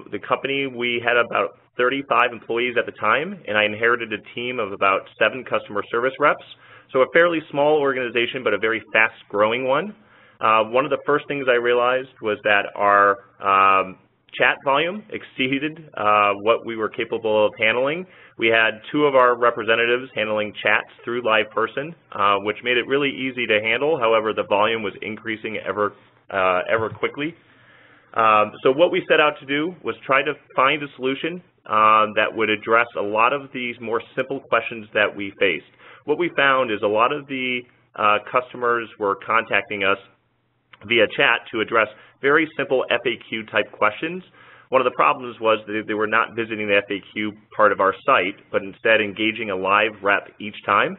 The company, we had about 35 employees at the time, and I inherited a team of about 7 customer service reps. So a fairly small organization, but a very fast-growing one. One of the first things I realized was that our chat volume exceeded what we were capable of handling. We had 2 of our representatives handling chats through LivePerson, which made it really easy to handle. However, the volume was increasing ever quickly. So what we set out to do was try to find a solution that would address a lot of these more simple questions that we faced. What we found is a lot of the customers were contacting us via chat to address very simple FAQ type questions. One of the problems was that they were not visiting the FAQ part of our site, but instead engaging a live rep each time.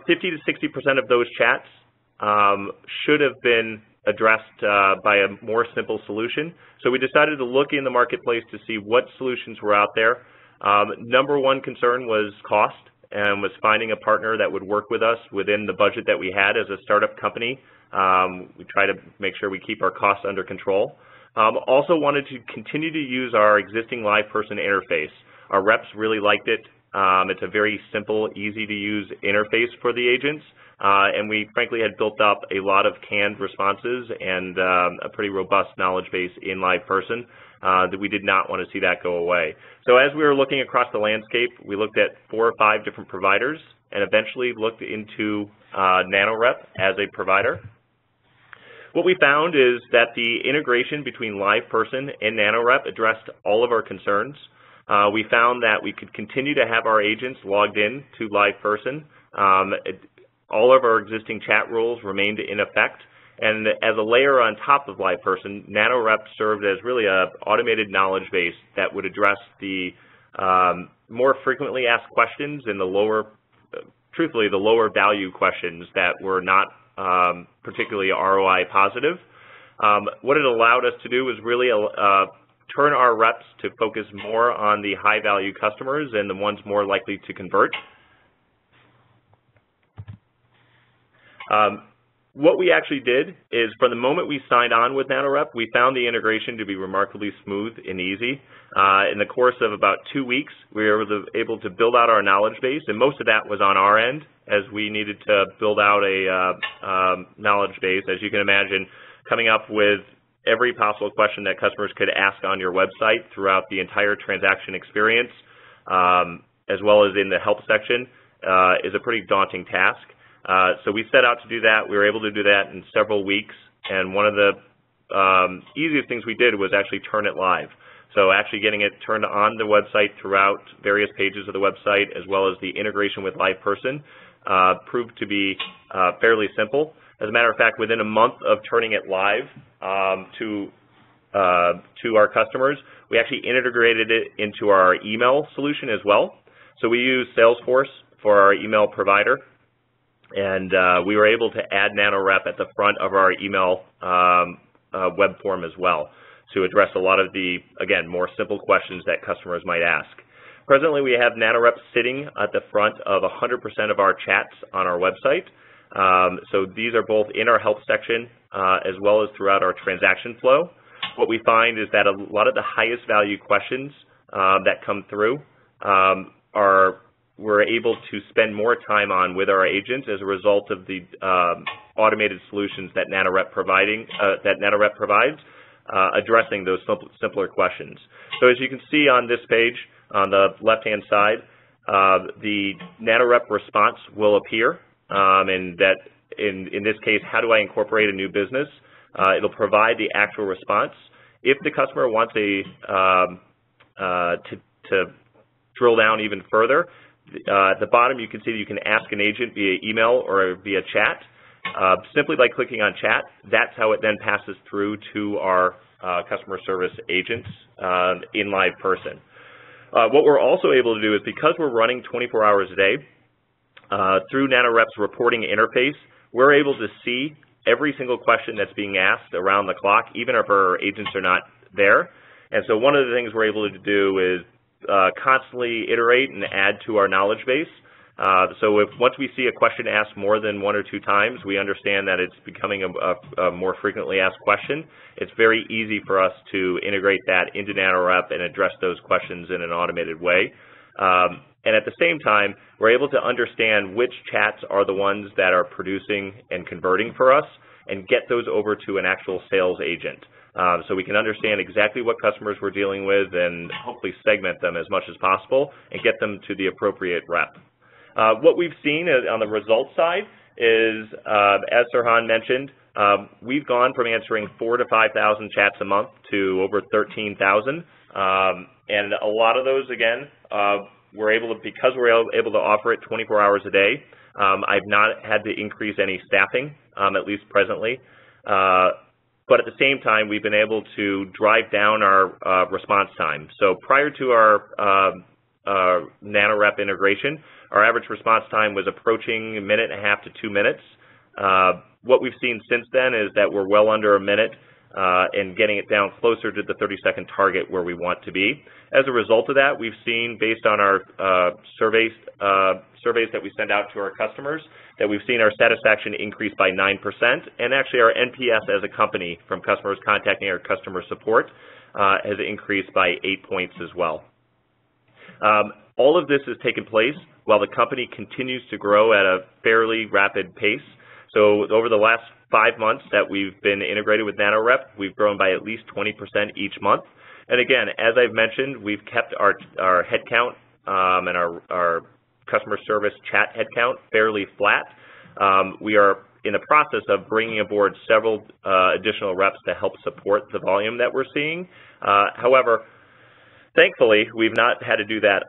50 to 60% of those chats should have been addressed by a more simple solution. So we decided to look in the marketplace to see what solutions were out there. Number one concern was cost, and was finding a partner that would work with us within the budget that we had as a startup company. We try to make sure we keep our costs under control. Also wanted to continue to use our existing LivePerson interface. Our reps really liked it. It's a very simple, easy to use interface for the agents. And we frankly had built up a lot of canned responses and a pretty robust knowledge base in LivePerson that we did not want to see that go away. So as we were looking across the landscape, we looked at 4 or 5 different providers and eventually looked into nanoRep as a provider. What we found is that the integration between LivePerson and nanoRep addressed all of our concerns. We found that we could continue to have our agents logged in to LivePerson. All of our existing chat rules remained in effect, and as a layer on top of LivePerson, nanoRep served as really an automated knowledge base that would address the more frequently asked questions and the lower, truthfully, the lower value questions that were not particularly ROI positive. What it allowed us to do was really turn our reps to focus more on the high value customers and the ones more likely to convert. What we actually did is from the moment we signed on with nanoRep, we found the integration to be remarkably smooth and easy. In the course of about 2 weeks, we were able to build out our knowledge base, and most of that was on our end as we needed to build out a knowledge base, as you can imagine, coming up with every possible question that customers could ask on your website throughout the entire transaction experience, as well as in the help section, is a pretty daunting task. So we set out to do that. We were able to do that in several weeks, and one of the easiest things we did was actually turn it live. So actually getting it turned on the website throughout various pages of the website, as well as the integration with LivePerson, proved to be fairly simple. As a matter of fact, within a month of turning it live to our customers, we actually integrated it into our email solution as well. So we use Salesforce for our email provider, and we were able to add nanoRep at the front of our email web form as well to address a lot of the, again, more simple questions that customers might ask. Presently, we have nanoRep sitting at the front of 100% of our chats on our website. So these are both in our help section as well as throughout our transaction flow. What we find is that a lot of the highest value questions that come through we're able to spend more time on with our agents as a result of the automated solutions that nanoRep provides, addressing those simpler questions. So as you can see on this page, on the left-hand side, the nanoRep response will appear, and that in this case, how do I incorporate a new business? It'll provide the actual response. If the customer wants to drill down even further, at the bottom you can see that you can ask an agent via email or via chat. Simply by clicking on chat, that's how it then passes through to our customer service agents in LivePerson. What we're also able to do is, because we're running 24 hours a day, through nanoRep's reporting interface, we're able to see every single question that's being asked around the clock, even if our agents are not there. And so one of the things we're able to do is constantly iterate and add to our knowledge base. So once we see a question asked more than 1 or 2 times, we understand that it's becoming a more frequently asked question. It's very easy for us to integrate that into nanoRep and address those questions in an automated way. And at the same time, we're able to understand which chats are the ones that are producing and converting for us and get those over to an actual sales agent. So we can understand exactly what customers we're dealing with and hopefully segment them as much as possible and get them to the appropriate rep. What we've seen on the results side is, as Sirhan mentioned, we've gone from answering 4,000 to 5,000 chats a month to over 13,000. And a lot of those, again, because we're able to offer it 24 hours a day, I've not had to increase any staffing, at least presently. But at the same time, we've been able to drive down our response time. So prior to our nanoRep integration, our average response time was approaching 1.5 to 2 minutes. What we've seen since then is that we're well under a minute and getting it down closer to the 30-second target where we want to be. As a result of that, we've seen, based on our surveys that we send out to our customers, that we've seen our satisfaction increase by 9%, and actually our NPS as a company from customers contacting our customer support has increased by 8 points as well. All of this has taken place while the company continues to grow at a fairly rapid pace. So over the last 5 months that we've been integrated with nanoRep, we've grown by at least 20% each month. And again, as I've mentioned, we've kept our headcount and our customer service chat headcount fairly flat. We are in the process of bringing aboard several additional reps to help support the volume that we're seeing. However, thankfully, we've not had to do that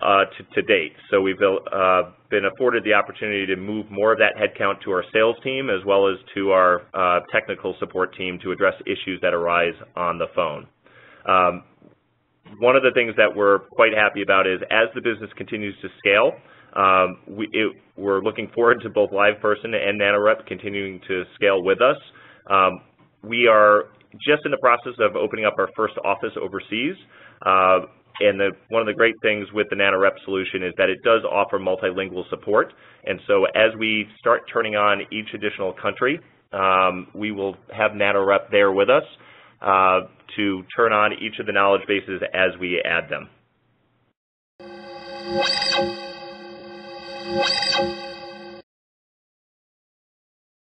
to date. So we've been afforded the opportunity to move more of that headcount to our sales team as well as to our technical support team to address issues that arise on the phone. One of the things that we're quite happy about is as the business continues to scale, we're looking forward to both LivePerson and nanoRep continuing to scale with us. We are just in the process of opening up our first office overseas. And one of the great things with the nanoRep solution is that it does offer multilingual support. And so as we start turning on each additional country, we will have nanoRep there with us to turn on each of the knowledge bases as we add them.